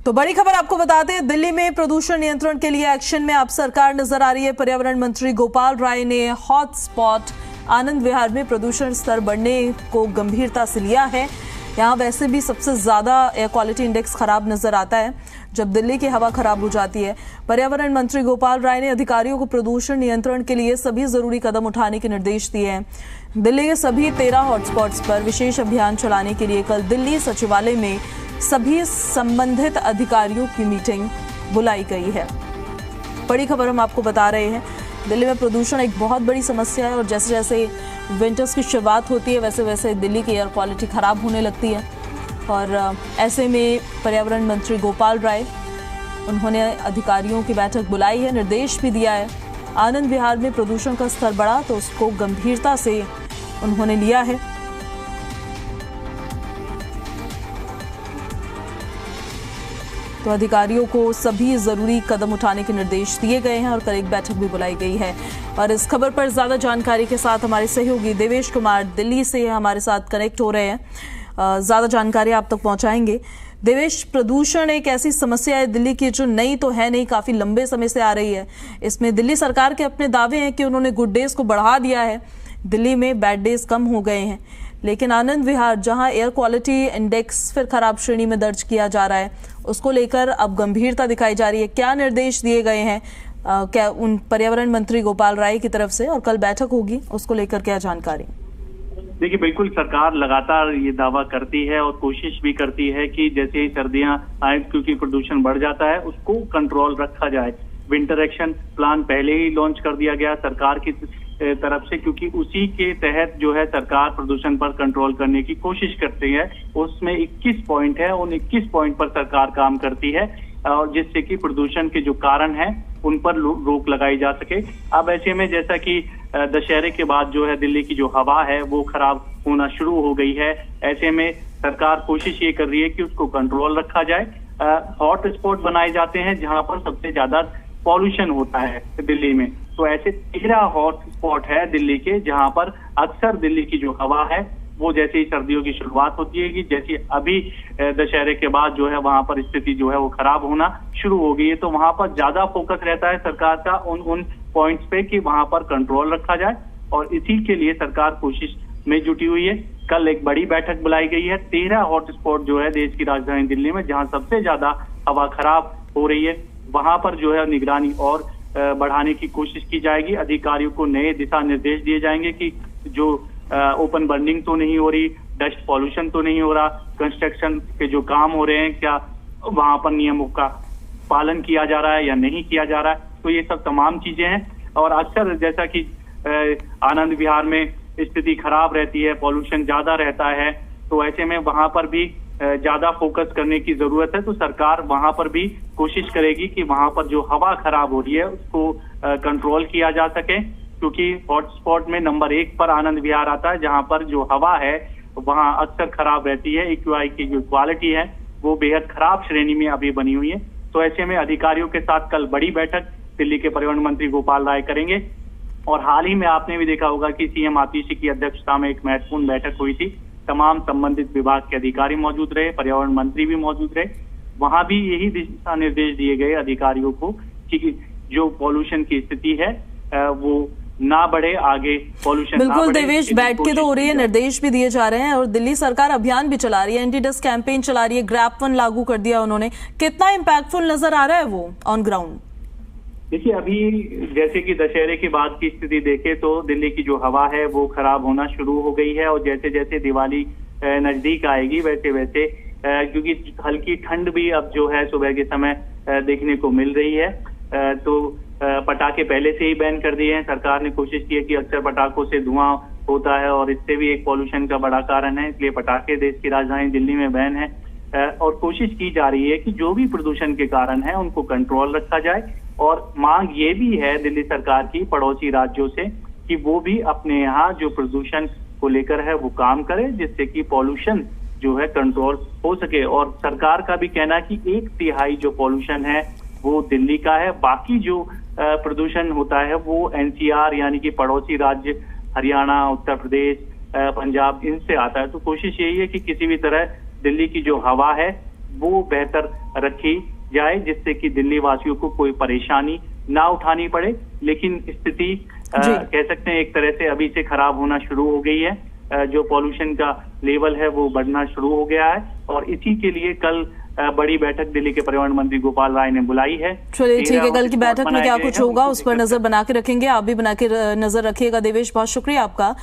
तो बड़ी खबर आपको बताते हैं, दिल्ली में प्रदूषण नियंत्रण के लिए एक्शन में अब सरकार नजर आ रही है। पर्यावरण मंत्री गोपाल राय ने हॉट स्पॉट आनंद विहार में प्रदूषण स्तर बढ़ने को गंभीरता से लिया है। यहाँ वैसे भी सबसे ज्यादा एयर क्वालिटी इंडेक्स खराब नजर आता है जब दिल्ली की हवा खराब हो जाती है। पर्यावरण मंत्री गोपाल राय ने अधिकारियों को प्रदूषण नियंत्रण के लिए सभी जरूरी कदम उठाने के निर्देश दिए हैं। दिल्ली के सभी 13 हॉटस्पॉट्स पर विशेष अभियान चलाने के लिए कल दिल्ली सचिवालय में सभी संबंधित अधिकारियों की मीटिंग बुलाई गई है। बड़ी खबर हम आपको बता रहे हैं, दिल्ली में प्रदूषण एक बहुत बड़ी समस्या है और जैसे जैसे विंटर्स की शुरुआत होती है वैसे वैसे दिल्ली की एयर क्वालिटी खराब होने लगती है। और ऐसे में पर्यावरण मंत्री गोपाल राय उन्होंने अधिकारियों की बैठक बुलाई है, निर्देश भी दिया है। आनंद विहार में प्रदूषण का स्तर बढ़ा तो उसको गंभीरता से उन्होंने लिया है। तो अधिकारियों को सभी जरूरी कदम उठाने के निर्देश दिए गए हैं और कल एक बैठक भी बुलाई गई है। और इस खबर पर ज्यादा जानकारी के साथ हमारे सहयोगी देवेश कुमार दिल्ली से हमारे साथ कनेक्ट हो रहे हैं, ज्यादा जानकारी आप तक पहुंचाएंगे। देवेश, प्रदूषण एक ऐसी समस्या है दिल्ली की जो नई तो है नहीं, काफी लंबे समय से आ रही है। इसमें दिल्ली सरकार के अपने दावे हैं कि उन्होंने गुड डेज को बढ़ा दिया है, दिल्ली में बैड डेज कम हो गए हैं, लेकिन आनंद विहार जहां एयर क्वालिटी इंडेक्स फिर खराब श्रेणी में दर्ज किया जा रहा है उसको लेकर अब गंभीरता दिखाई जा रही है। क्या निर्देश दिए गए हैं क्या उन पर्यावरण मंत्री गोपाल राय की तरफ से, और कल बैठक होगी उसको लेकर क्या जानकारी? देखिए, बिल्कुल सरकार लगातार ये दावा करती है और कोशिश भी करती है कि जैसे ही सर्दियां आए क्योंकि प्रदूषण बढ़ जाता है उसको कंट्रोल रखा जाए। विंटर एक्शन प्लान पहले ही लॉन्च कर दिया गया सरकार की तरफ से, क्योंकि उसी के तहत जो है सरकार प्रदूषण पर कंट्रोल करने की कोशिश करती है। उसमें 21 पॉइंट है, उन 21 पॉइंट पर सरकार काम करती है और जिससे कि प्रदूषण के जो कारण हैं उन पर रोक लगाई जा सके। अब ऐसे में जैसा कि दशहरे के बाद जो है दिल्ली की जो हवा है वो खराब होना शुरू हो गई है, ऐसे में सरकार कोशिश ये कर रही है कि उसको कंट्रोल रखा जाए। हॉट स्पॉट बनाए जाते हैं जहां पर सबसे ज्यादा पॉल्यूशन होता है दिल्ली में, तो ऐसे 13 हॉट स्पॉट है दिल्ली के जहां पर अक्सर दिल्ली की जो हवा है वो जैसे ही सर्दियों की शुरुआत होती है कि जैसे अभी दशहरे के बाद जो है वहां पर स्थिति जो है वो खराब होना शुरू हो गई है, तो वहां पर ज्यादा फोकस रहता है सरकार का उन पॉइंट्स पे कि वहां पर कंट्रोल रखा जाए और इसी के लिए सरकार कोशिश में जुटी हुई है। कल एक बड़ी बैठक बुलाई गई है। 13 हॉटस्पॉट जो है देश की राजधानी दिल्ली में जहां सबसे ज्यादा हवा खराब हो रही है वहां पर जो है निगरानी और बढ़ाने की कोशिश की जाएगी। अधिकारियों को नए दिशा निर्देश दिए जाएंगे कि जो ओपन बर्निंग तो नहीं हो रही, डस्ट पॉल्यूशन तो नहीं हो रहा, कंस्ट्रक्शन के जो काम हो रहे हैं क्या वहां पर नियमों का पालन किया जा रहा है या नहीं किया जा रहा है, तो ये सब तमाम चीजें हैं। और अक्सर जैसा कि आनंद विहार में स्थिति खराब रहती है, पॉल्यूशन ज्यादा रहता है, तो ऐसे में वहां पर भी ज्यादा फोकस करने की जरूरत है। तो सरकार वहां पर भी कोशिश करेगी कि वहां पर जो हवा खराब हो रही है उसको कंट्रोल किया जा सके, क्योंकि हॉटस्पॉट में नंबर 1 पर आनंद विहार आता है जहां पर जो हवा है वहां अक्सर खराब रहती है। AQI की जो क्वालिटी है वो बेहद खराब श्रेणी में अभी बनी हुई है। तो ऐसे में अधिकारियों के साथ कल बड़ी बैठक दिल्ली के पर्यावरण मंत्री गोपाल राय करेंगे। और हाल ही में आपने भी देखा होगा कि CM आतिशी की अध्यक्षता में एक महत्वपूर्ण बैठक हुई थी, तमाम संबंधित विभाग के अधिकारी मौजूद रहे, पर्यावरण मंत्री भी मौजूद रहे। वहां भी यही दिशा निर्देश दिए गए अधिकारियों को कि जो पॉल्यूशन की स्थिति है वो ना बढ़े, आगे पॉल्यूशन बिल्कुल देवेश, बैठकें तो हो रही है, निर्देश भी दिए जा रहे हैं और दिल्ली सरकार अभियान भी चला रही है, एंटी डस्ट कैंपेन चला रही है, ग्रैप 1 लागू कर दिया उन्होंने। कितना इम्पैक्टफुल नजर आ रहा है वो ऑन ग्राउंड? देखिए, अभी जैसे कि दशहरे के बाद की स्थिति देखें तो दिल्ली की जो हवा है वो खराब होना शुरू हो गई है और जैसे जैसे दिवाली नजदीक आएगी वैसे वैसे क्योंकि हल्की ठंड भी अब जो है सुबह के समय देखने को मिल रही है, तो पटाखे पहले से ही बैन कर दिए हैं। सरकार ने कोशिश की है कि अक्सर पटाखों से धुआं होता है और इससे भी एक पॉल्यूशन का बड़ा कारण है, इसलिए पटाखे देश की राजधानी दिल्ली में बैन है। और कोशिश की जा रही है कि जो भी प्रदूषण के कारण है उनको कंट्रोल रखा जाए। और मांग ये भी है दिल्ली सरकार की पड़ोसी राज्यों से कि वो भी अपने यहाँ जो प्रदूषण को लेकर है वो काम करे, जिससे कि पॉल्यूशन जो है कंट्रोल हो सके। और सरकार का भी कहना है कि 1/3 जो पॉल्यूशन है वो दिल्ली का है, बाकी जो प्रदूषण होता है वो NCR यानी कि पड़ोसी राज्य हरियाणा, उत्तर प्रदेश, पंजाब इनसे आता है। तो कोशिश यही है कि किसी भी तरह दिल्ली की जो हवा है वो बेहतर रखी जाए, जिससे कि दिल्ली वासियों को कोई परेशानी ना उठानी पड़े। लेकिन स्थिति कह सकते हैं एक तरह से अभी से खराब होना शुरू हो गई है। जो पॉल्यूशन का लेवल है वो बढ़ना शुरू हो गया है और इसी के लिए कल बड़ी बैठक दिल्ली के पर्यावरण मंत्री गोपाल राय ने बुलाई है। चलिए ठीक है, कल की बैठक में क्या कुछ होगा उस पर नजर बना के रखेंगे। आप भी बना के नजर रखिएगा। देवेश, बहुत शुक्रिया आपका।